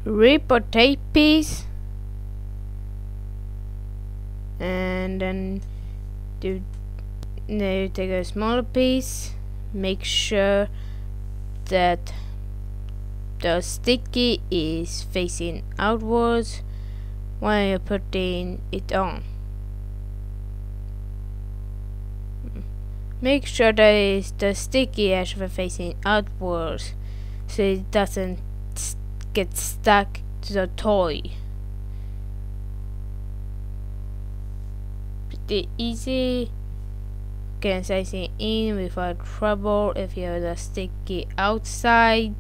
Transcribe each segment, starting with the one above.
rip or tape piece, and then you take a smaller piece. Make sure that the sticky is facing outwards when you're putting it on. Make sure that the sticky actually facing outwards so it doesn't get stuck to the toy. Pretty easy. Can size it in without trouble if you have the sticky outside.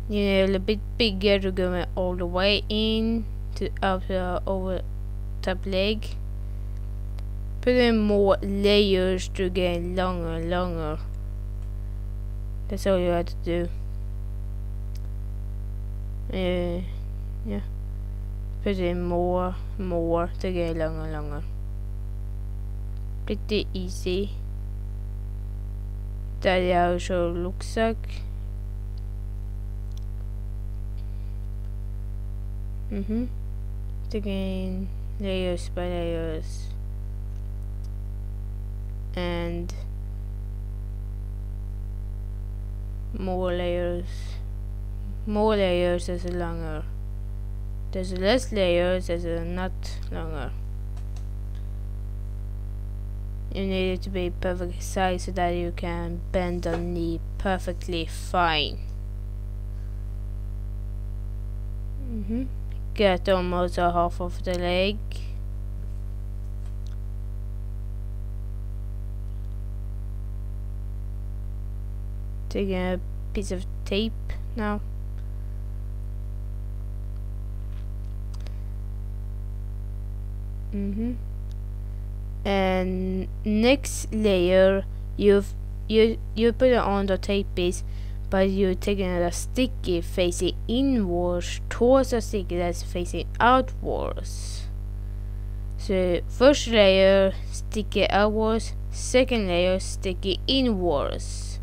You need a little bit bigger to go all the way in to up the over top leg. Put in more layers to get longer and longer. That's all you have to do. Yeah. Put in more to get longer and longer. Pretty easy. That also looks like. Taking layers by layers. And more layers as a longer. There's less layers as a not longer. You need it to be perfect size so that you can bend the knee perfectly fine. Get almost a half of the leg. Taking a piece of tape now. And next layer, you put it on the tape piece, but you're taking a sticky facing inwards towards the sticky that's facing outwards. So first layer sticky outwards, second layer sticky inwards,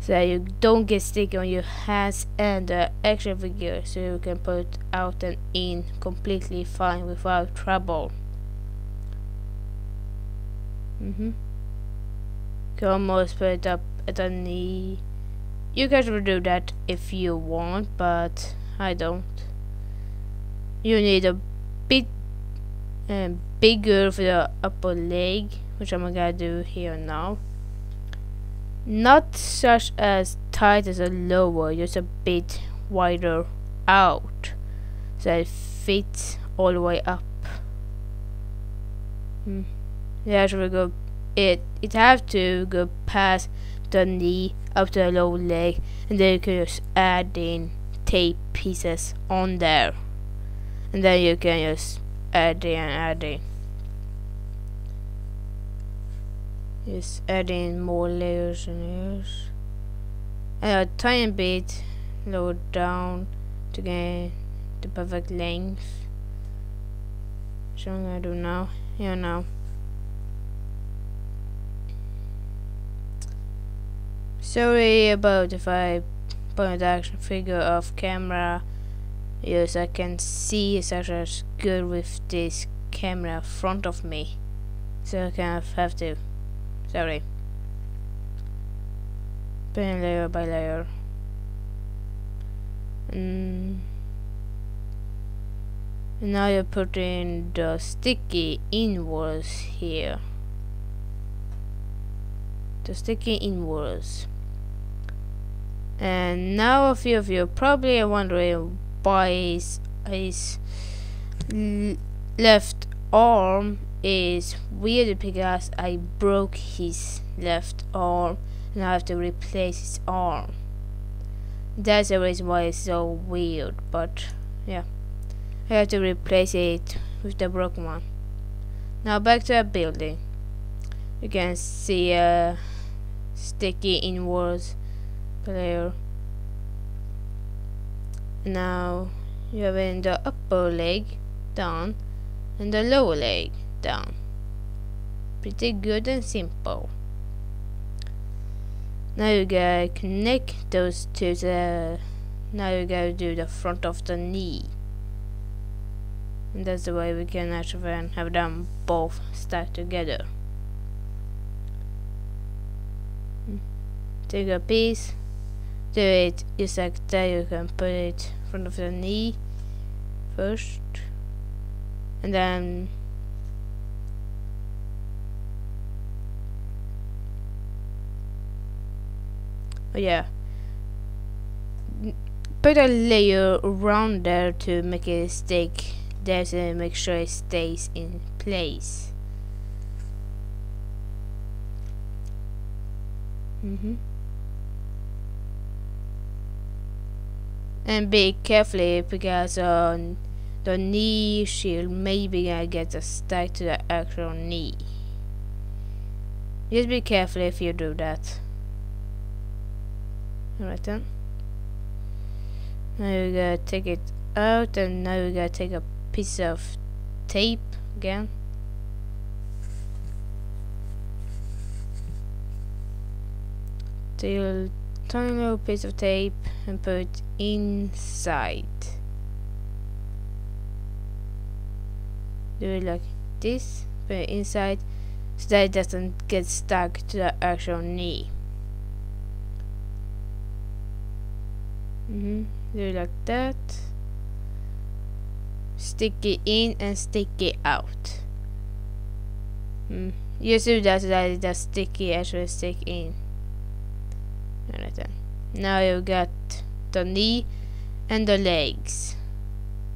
so that you don't get sticky on your hands and the action figure, so you can put out and in completely fine without trouble. You can almost put it up at the knee. You guys will do that if you want, but I don't. You need a bit bigger for the upper leg, which I'm gonna do here now. Not such as tight as a lower, just a bit wider out, so that it fits all the way up. You actually go. It have to go past the knee up to the lower leg, and then you can just add in tape pieces on there, and then you can just add in. Just add in more layers and layers, and a tiny bit lower down to get the perfect length. So I'm gonna do now. Here now. Sorry about if I point the action figure off camera. Yes, I can see it's actually as good with this camera in front of me, so I kind of have to. Sorry. Putting layer by layer. And now you're putting the sticky inwards here. The sticky inwards. And now a few of you probably are wondering why his left arm is weird, because I broke his left arm and I have to replace his arm. That's the reason why it's so weird, but yeah, I have to replace it with the broken one. Now back to the building. You can see a sticky inwards layer. Now you have in the upper leg down and the lower leg down. Pretty good and simple. Now you gotta connect those to now you gotta do the front of the knee. And that's the way we can actually have them both stacked together. Take a piece, do it just like that. You can put it in front of the knee first, and then put a layer around there to make it stick there, to make sure it stays in place. And be carefully, because the knee shield maybe gonna get stuck to the actual knee. Just be careful if you do that. Alright then. Now you gotta take it out, and now you gotta take a piece of tape again. Take a tiny little piece of tape and put it inside. Do it like this, put it inside, so that it doesn't get stuck to the actual knee. Do it like that. Stick it in and stick it out. Just do that so that the sticky actually stick in. Alright then. Now you got the knee and the legs.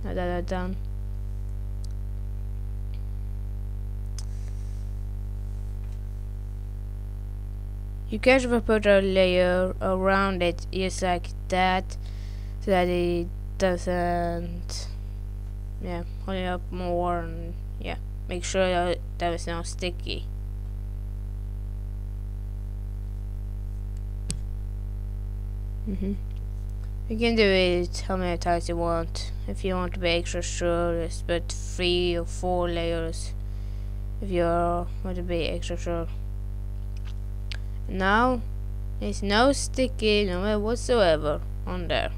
Now that are done. You can just put a layer around it just like that, so that it doesn't hold it up more, and make sure that it's not sticky. You can do it how many times you want. If you want to be extra sure, just put 3 or 4 layers if you want to be extra sure. Now there's no sticky nowhere whatsoever on there.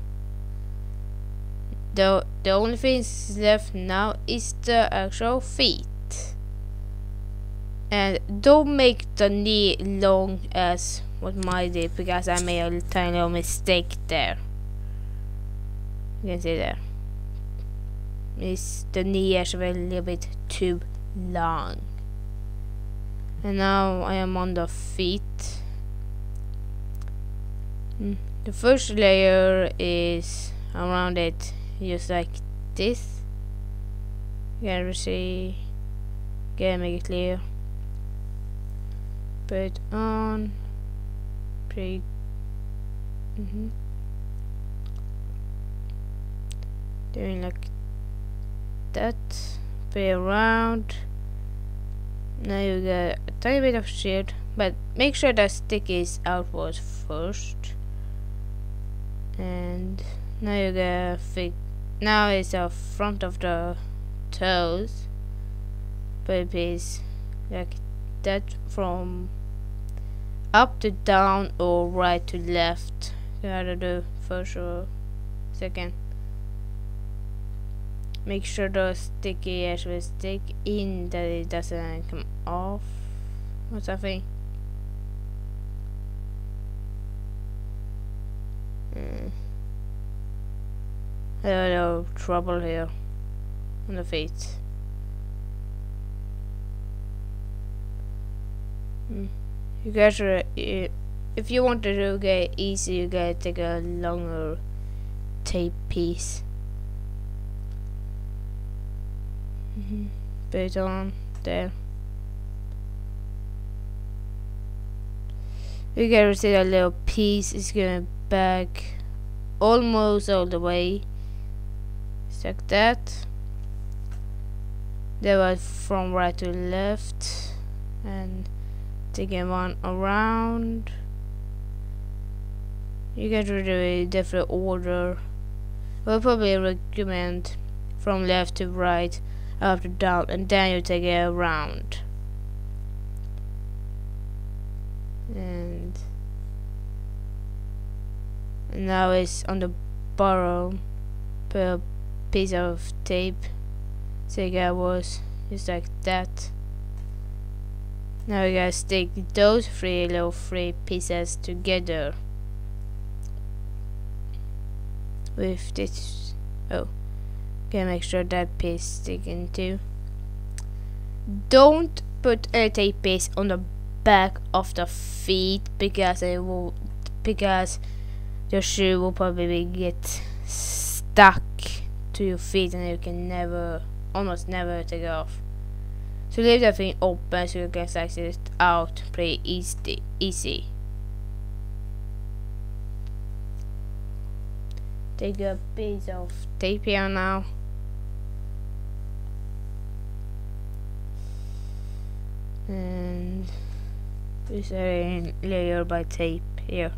The only thing left now is the actual feet. And don't make the knee long as what mine did, because I made a tiny little mistake there. You can see there. The knee is actually a little bit too long. And now I am on the feet. The first layer is around it, just like this. You can see, make it clear. Put it on. Pretty. Doing like that. Put it around. Now you get a tiny bit of shield, but make sure the stick is outwards first. And now you get now it's the front of the toes. Put a piece like that from up to down or right to left. You gotta do first or second. Make sure the sticky actually stick in, that it doesn't come off or something. I have a little trouble here on the feet. You guys are, if you want to get easy, you gotta take a longer tape piece. Put it on there. You gotta see that little piece is going back almost all the way. Just like that. That was from right to left, and taking one around. You can do it in different order. I'll probably recommend from left to right, up to down, and then you take it around. And now it's on the borrow a piece of tape. So you got was just like that. Now you gotta stick those three pieces together with this. Oh, gotta make sure that piece sticking too. Don't put a tape piece on the back of the feet because your shoe will probably get stuck to your feet and you can almost never take it off. So leave that thing open so you can slice it out pretty easy. Take a piece of tape here now. And use a layer by tape here.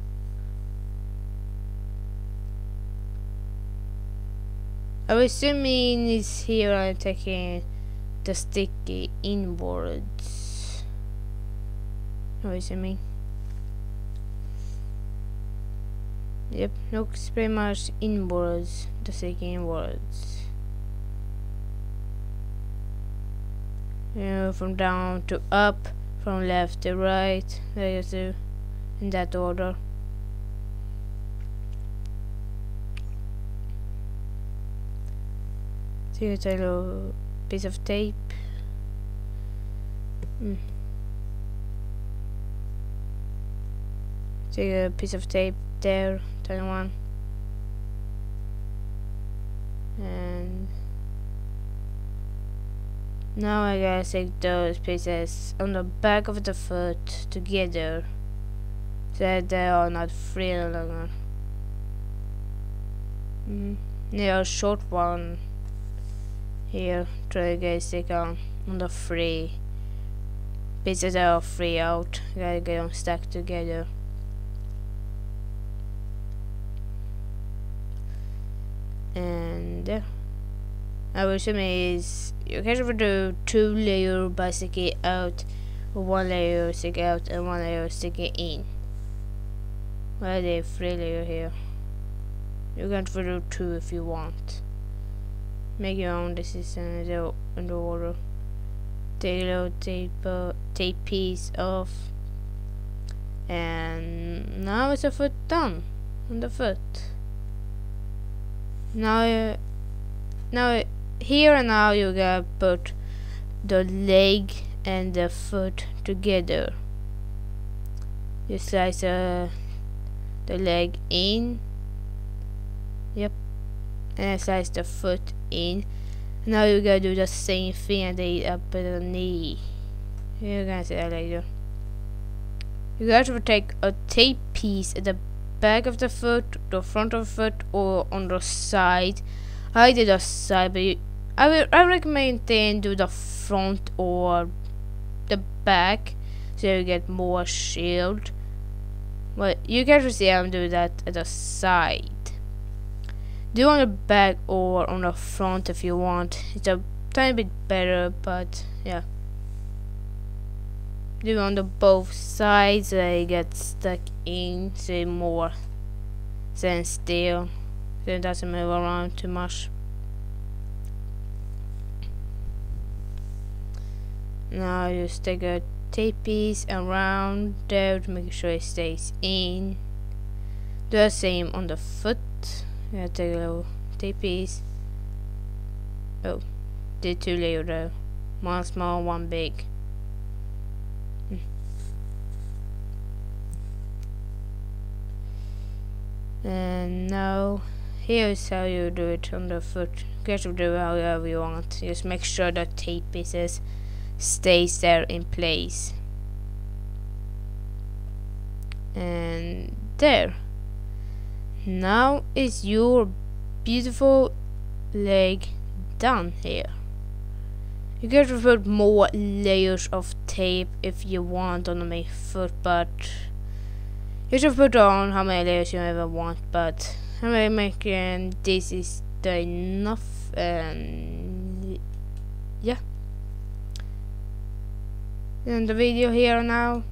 I'm assuming it's here. I'm taking the sticky inwards. What does it mean? Yep, looks pretty much inwards. The sticky inwards. From down to up, from left to right. There you do, in that order. Here's a little piece of tape. Take a piece of tape there, turn one. And now I gotta take those pieces on the back of the foot together so that they are not free no longer. They are short one. Here, try to get stick on the free pieces that are free out. Gotta get them stuck together. And there. I will assume is you can do 2 layer by sticking out, 1 layer sticking out, and 1 layer sticking in. Well, are they 3 layer here? You can do 2 if you want. Make your own decision in the order. Take a little tape piece off, and now it's a foot done on the foot. Now here and now you gotta put the leg and the foot together. You slice the leg in. Yep. And slice the foot in. Now you gotta do the same thing and then up at the knee. You're gonna see that later. You gotta take a tape piece at the back of the foot, the front of the foot, or on the side. I did the side, but I recommend then do the front or the back so you get more shield. But you can see I'm doing that at the side. Do on the back or on the front if you want. It's a tiny bit better, but yeah. Do on the both sides so they get stuck in, so more stand still, so it doesn't move around too much. Now just take a tape piece around there to make sure it stays in. Do the same on the foot. Yeah, take a little tape piece. Oh, did 2 layers though. 1 small, 1 big. And now here's how you do it on the foot. You can do it however you want. Just make sure the tape pieces stays there in place. And there. Now is your beautiful leg done here. You can put more layers of tape if you want on the foot, but you should put on how many layers you ever want, but I'm making this is the enough, and yeah. And the video here now.